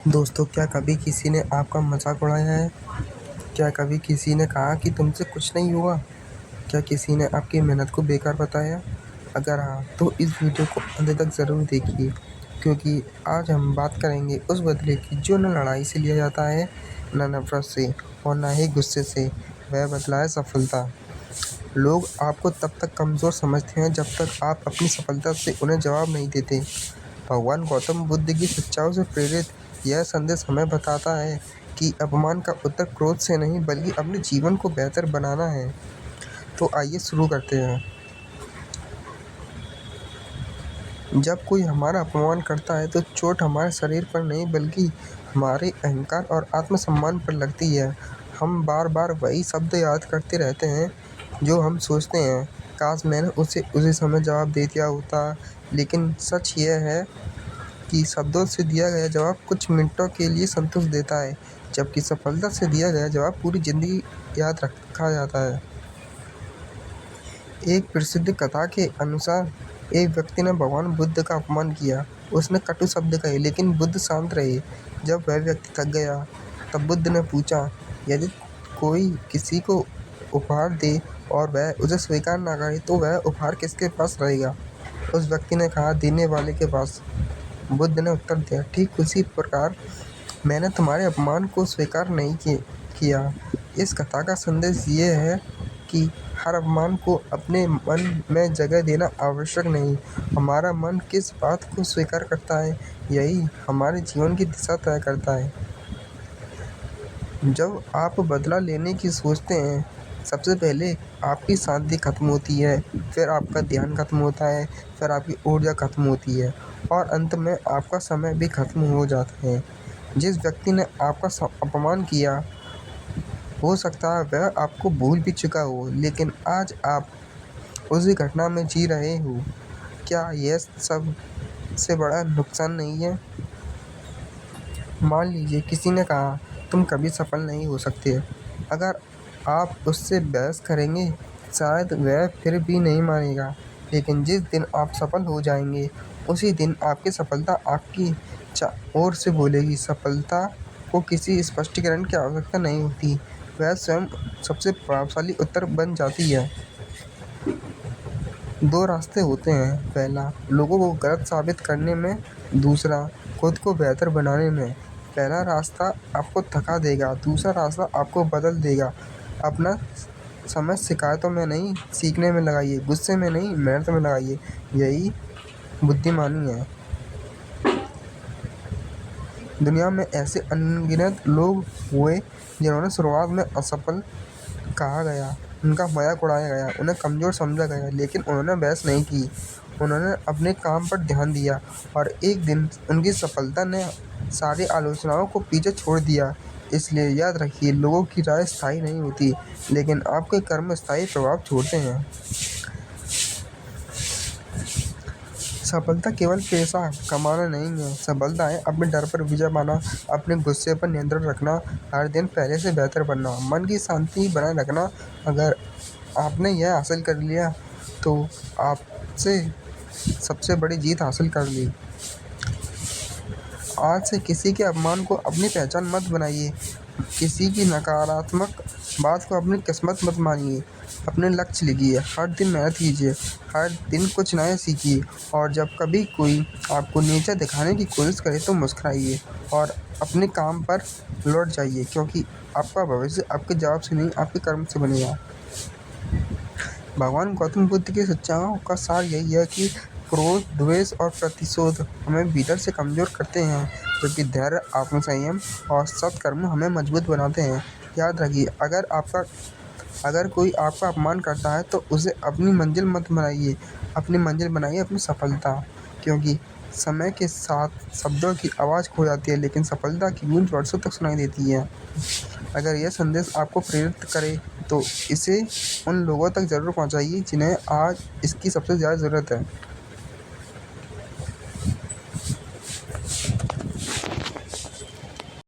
दोस्तों, क्या कभी किसी ने आपका मजाक उड़ाया है? क्या कभी किसी ने कहा कि तुमसे कुछ नहीं होगा? क्या किसी ने आपकी मेहनत को बेकार बताया? अगर हाँ, तो इस वीडियो को अंत तक ज़रूर देखिए, क्योंकि आज हम बात करेंगे उस बदले की जो न लड़ाई से लिया जाता है, न नफरत से और न ही गुस्से से। वह बदला है सफलता। लोग आपको तब तक कमज़ोर समझते हैं जब तक आप अपनी सफलता से उन्हें जवाब नहीं देते। भगवान गौतम बुद्ध की शिक्षाओं से प्रेरित यह संदेश हमें बताता है कि अपमान का उत्तर क्रोध से नहीं बल्कि अपने जीवन को बेहतर बनाना है। तो आइए शुरू करते हैं। जब कोई हमारा अपमान करता है तो चोट हमारे शरीर पर नहीं बल्कि हमारे अहंकार और आत्मसम्मान पर लगती है। हम बार बार वही शब्द याद करते रहते हैं जो हम सोचते हैं, काश मैंने उसे उसी समय जवाब दे दिया होता। लेकिन सच यह है कि शब्दों से दिया गया जवाब कुछ मिनटों के लिए संतुष्ट देता है, जबकि सफलता से दिया गया जवाब पूरी जिंदगी याद रखा जाता है। एक प्रसिद्ध कथा के अनुसार एक व्यक्ति ने भगवान बुद्ध का अपमान किया। उसने कटु शब्द कहे, लेकिन बुद्ध शांत रहे। जब वह व्यक्ति थक गया, तब बुद्ध ने पूछा, यदि कोई किसी को उपहार दे और वह उसे स्वीकार न करे तो वह उपहार किसके पास रहेगा? उस व्यक्ति ने कहा, देने वाले के पास। बुद्ध ने उत्तर दिया, ठीक उसी प्रकार मैंने तुम्हारे अपमान को स्वीकार नहीं किया। इस कथा का संदेश ये है कि हर अपमान को अपने मन में जगह देना आवश्यक नहीं। हमारा मन किस बात को स्वीकार करता है, यही हमारे जीवन की दिशा तय करता है। जब आप बदला लेने की सोचते हैं, सबसे पहले आपकी शांति खत्म होती है, फिर आपका ध्यान खत्म होता है, फिर आपकी ऊर्जा खत्म होती है और अंत में आपका समय भी खत्म हो जाता है। जिस व्यक्ति ने आपका अपमान किया, हो सकता है वह आपको भूल भी चुका हो, लेकिन आज आप उसी घटना में जी रहे हो। क्या यह सब से बड़ा नुकसान नहीं है? मान लीजिए किसी ने कहा, तुम कभी सफल नहीं हो सकते। अगर आप उससे बहस करेंगे, शायद वह फिर भी नहीं मानेगा। लेकिन जिस दिन आप सफल हो जाएंगे, उसी दिन आपकी सफलता आपकी ओर से बोलेगी। सफलता को किसी स्पष्टीकरण की आवश्यकता नहीं होती, वह स्वयं सबसे प्रभावशाली उत्तर बन जाती है। दो रास्ते होते हैं, पहला लोगों को गलत साबित करने में, दूसरा खुद को बेहतर बनाने में। पहला रास्ता आपको थका देगा, दूसरा रास्ता आपको बदल देगा। अपना समय शिकायतों में नहीं, सीखने में लगाइए। गुस्से में नहीं, मेहनत में लगाइए। यही बुद्धिमानी है। दुनिया में ऐसे अनगिनत लोग हुए जिन्होंने शुरुआत में असफल कहा गया, उनका मजाक उड़ाया गया, उन्हें कमज़ोर समझा गया, लेकिन उन्होंने बहस नहीं की। उन्होंने अपने काम पर ध्यान दिया और एक दिन उनकी सफलता ने सारी आलोचनाओं को पीछे छोड़ दिया। इसलिए याद रखिए, लोगों की राय स्थायी नहीं होती, लेकिन आपके कर्म स्थायी प्रभाव छोड़ते हैं। सफलता केवल पैसा कमाना नहीं है, सफलता है अपने डर पर विजय पाना, अपने गुस्से पर नियंत्रण रखना, हर दिन पहले से बेहतर बनना, मन की शांति बनाए रखना। अगर आपने यह हासिल कर लिया तो आपसे सबसे बड़ी जीत हासिल कर ली। आज से किसी के अपमान को अपनी पहचान मत बनाइए, किसी की नकारात्मक बात को अपनी किस्मत मत मानिए। अपने लक्ष्य लिखिए, हर दिन मेहनत कीजिए, हर दिन कुछ नया सीखिए और जब कभी कोई आपको नीचा दिखाने की कोशिश करे तो मुस्कुराइए और अपने काम पर लौट जाइए, क्योंकि आपका भविष्य आपके जवाब से नहीं, आपके कर्म से बनेगा। भगवान गौतम बुद्ध की शिक्षाओं का सार यही है कि क्रोध, द्वेष और प्रतिशोध हमें भीतर से कमज़ोर करते हैं, जबकि धैर्य, आत्मसंयम और सत्कर्म हमें मजबूत बनाते हैं। याद रखिए, अगर कोई आपका अपमान करता है तो उसे अपनी मंजिल मत बनाइए, अपनी मंजिल बनाइए अपनी सफलता, क्योंकि समय के साथ शब्दों की आवाज़ खो जाती है, लेकिन सफलता की गूंज वर्षों तक सुनाई देती है। अगर यह संदेश आपको प्रेरित करे तो इसे उन लोगों तक ज़रूर पहुंचाइए जिन्हें आज इसकी सबसे ज़्यादा ज़रूरत है।